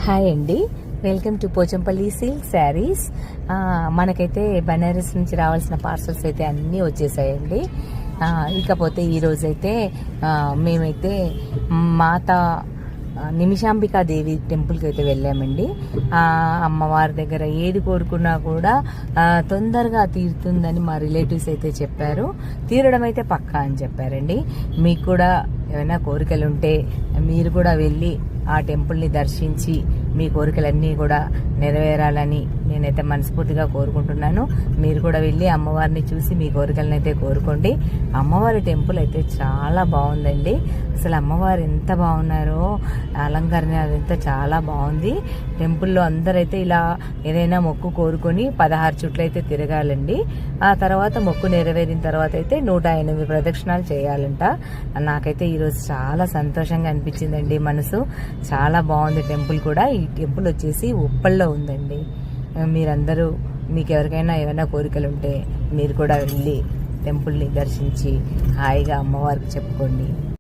Hi అండి, welcome to Pochampalli silk saris. మనకైతే బనారస్ నుంచి రావాల్సిన పార్సల్స్ అయితే అన్నీ వచ్చేసాయండి. ఇకపోతే ఈరోజైతే మేమైతే మాతా నిమిషాంబికా దేవి టెంపుల్కి అయితే వెళ్ళామండి. అమ్మవారి దగ్గర ఏది కోరుకున్నా కూడా తొందరగా తీరుతుందని మా రిలేటివ్స్ అయితే చెప్పారు. తీరడం అయితే పక్కా అని చెప్పారండి. మీకు కూడా ఏమైనా కోరికలు ఉంటే మీరు కూడా వెళ్ళి ఆ టెంపుల్ని దర్శించి మీ కోరికలన్నీ కూడా నెరవేరాలని నేనైతే మనస్ఫూర్తిగా కోరుకుంటున్నాను. మీరు కూడా వెళ్ళి అమ్మవారిని చూసి మీ కోరికలను అయితే కోరుకోండి. అమ్మవారి టెంపుల్ అయితే చాలా బాగుందండి. అసలు అమ్మవారు ఎంత బాగున్నారో, అలంకరణ అదంతా చాలా బాగుంది. టెంపుల్లో అందరైతే ఇలా ఏదైనా మొక్కు కోరుకొని 16 చుట్లు అయితే తిరగాలండి. ఆ తర్వాత మొక్కు నెరవేరిన తర్వాత అయితే 108 ప్రదక్షిణాలు చేయాలంట. నాకైతే ఈరోజు చాలా సంతోషంగా అనిపించిందండి. మనసు చాలా బాగుంది. టెంపుల్ కూడా, ఈ టెంపుల్ వచ్చేసి ఉప్పల్లో ఉందండి. మీరందరూ మీకు ఎవరికైనా ఏమైనా కోరికలు ఉంటే మీరు కూడా వెళ్ళి టెంపుల్ని దర్శించి హాయిగా అమ్మవారికి చెప్పుకోండి.